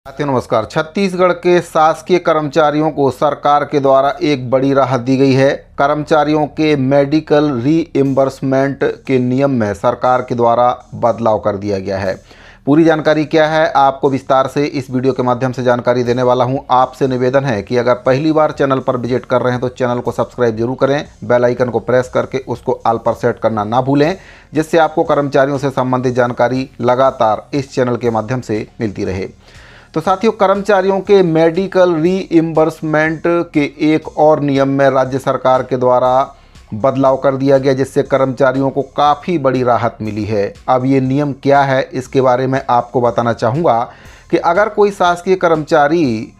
साथियों नमस्कार। छत्तीसगढ़ के शासकीय कर्मचारियों को सरकार के द्वारा एक बड़ी राहत दी गई है। कर्मचारियों के मेडिकल रीइंबर्समेंट के नियम में सरकार के द्वारा बदलाव कर दिया गया है। पूरी जानकारी क्या है आपको विस्तार से इस वीडियो के माध्यम से जानकारी देने वाला हूं। आपसे निवेदन है कि अगर पहली बार चैनल पर विजिट कर रहे हैं तो चैनल को सब्सक्राइब जरूर करें, बेल आइकन को प्रेस करके उसको ऑल पर सेट करना ना भूलें, जिससे आपको कर्मचारियों से संबंधित जानकारी लगातार इस चैनल के माध्यम से मिलती रहे। तो साथियों, कर्मचारियों के मेडिकल रीइंबर्समेंट के एक और नियम में राज्य सरकार के द्वारा बदलाव कर दिया गया, जिससे कर्मचारियों को काफ़ी बड़ी राहत मिली है। अब ये नियम क्या है इसके बारे में आपको बताना चाहूँगा कि अगर कोई शासकीय कर्मचारी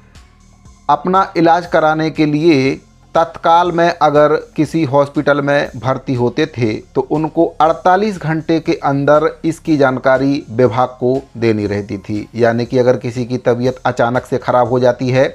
अपना इलाज कराने के लिए तत्काल में अगर किसी हॉस्पिटल में भर्ती होते थे तो उनको 48 घंटे के अंदर इसकी जानकारी विभाग को देनी रहती थी। यानी कि अगर किसी की तबीयत अचानक से ख़राब हो जाती है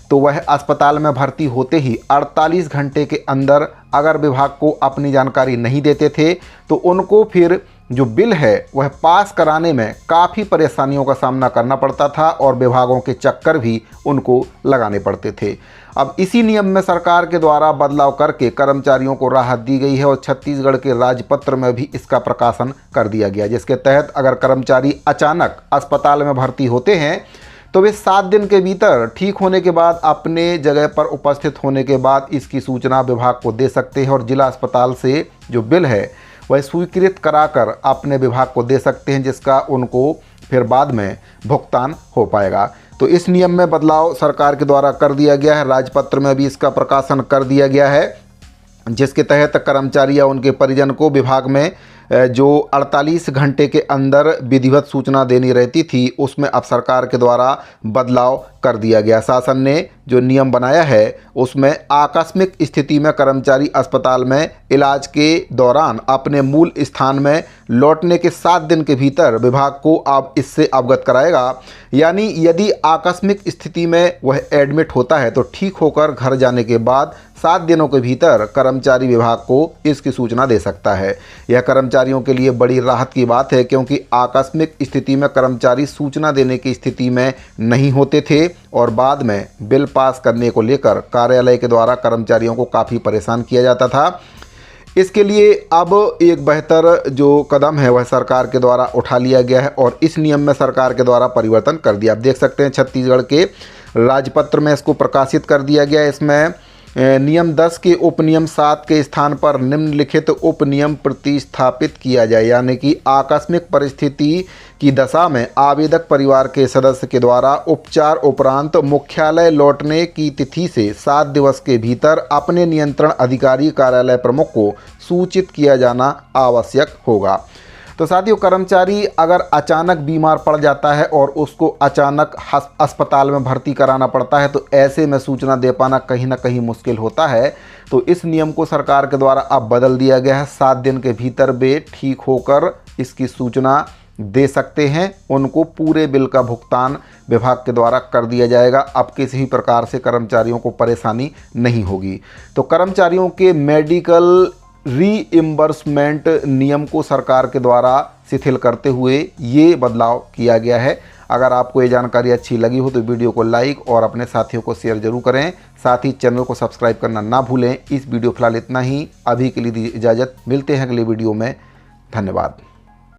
तो वह अस्पताल में भर्ती होते ही 48 घंटे के अंदर अगर विभाग को अपनी जानकारी नहीं देते थे तो उनको फिर जो बिल है वह पास कराने में काफ़ी परेशानियों का सामना करना पड़ता था और विभागों के चक्कर भी उनको लगाने पड़ते थे। अब इसी नियम में सरकार के द्वारा बदलाव करके कर्मचारियों को राहत दी गई है और छत्तीसगढ़ के राजपत्र में भी इसका प्रकाशन कर दिया गया, जिसके तहत अगर कर्मचारी अचानक अस्पताल में भर्ती होते हैं तो वे 7 दिन के भीतर ठीक होने के बाद अपने जगह पर उपस्थित होने के बाद इसकी सूचना विभाग को दे सकते हैं और जिला अस्पताल से जो बिल है वह स्वीकृत कराकर अपने विभाग को दे सकते हैं, जिसका उनको फिर बाद में भुगतान हो पाएगा। तो इस नियम में बदलाव सरकार के द्वारा कर दिया गया है। राजपत्र में भी इसका प्रकाशन कर दिया गया है, जिसके तहत कर्मचारी या उनके परिजन को विभाग में जो 48 घंटे के अंदर विधिवत सूचना देनी रहती थी उसमें अब सरकार के द्वारा बदलाव कर दिया गया। शासन ने जो नियम बनाया है उसमें आकस्मिक स्थिति में कर्मचारी अस्पताल में इलाज के दौरान अपने मूल स्थान में लौटने के 7 दिन के भीतर विभाग को अब इससे अवगत कराएगा। यानी यदि आकस्मिक स्थिति में वह एडमिट होता है तो ठीक होकर घर जाने के बाद 7 दिनों के भीतर कर्मचारी विभाग को इसकी सूचना दे सकता है। यह कर्मचारियों के लिए बड़ी राहत की बात है, क्योंकि आकस्मिक स्थिति में कर्मचारी सूचना देने की स्थिति में नहीं होते थे और बाद में बिल पास करने को लेकर कार्यालय के द्वारा कर्मचारियों को काफ़ी परेशान किया जाता था। इसके लिए अब एक बेहतर जो कदम है वह सरकार के द्वारा उठा लिया गया है और इस नियम में सरकार के द्वारा परिवर्तन कर दिया। आप देख सकते हैं छत्तीसगढ़ के राजपत्र में इसको प्रकाशित कर दिया गया है। इसमें नियम 10 के उपनियम 7 के स्थान पर निम्नलिखित उपनियम प्रतिस्थापित किया जाए। यानी कि आकस्मिक परिस्थिति की दशा में आवेदक परिवार के सदस्य के द्वारा उपचार उपरांत मुख्यालय लौटने की तिथि से 7 दिवस के भीतर अपने नियंत्रण अधिकारी कार्यालय प्रमुख को सूचित किया जाना आवश्यक होगा। तो साथियों, कर्मचारी अगर अचानक बीमार पड़ जाता है और उसको अचानक अस्पताल में भर्ती कराना पड़ता है तो ऐसे में सूचना दे पाना कहीं ना कहीं मुश्किल होता है। तो इस नियम को सरकार के द्वारा अब बदल दिया गया है। 7 दिन के भीतर वे ठीक होकर इसकी सूचना दे सकते हैं। उनको पूरे बिल का भुगतान विभाग के द्वारा कर दिया जाएगा। अब किसी भी प्रकार से कर्मचारियों को परेशानी नहीं होगी। तो कर्मचारियों के मेडिकल रीइंबर्समेंट नियम को सरकार के द्वारा शिथिल करते हुए ये बदलाव किया गया है। अगर आपको ये जानकारी अच्छी लगी हो तो वीडियो को लाइक और अपने साथियों को शेयर जरूर करें। साथ ही चैनल को सब्सक्राइब करना ना भूलें। इस वीडियो फिलहाल इतना ही। अभी के लिए दीजिए इजाज़त। मिलते हैं अगले वीडियो में। धन्यवाद।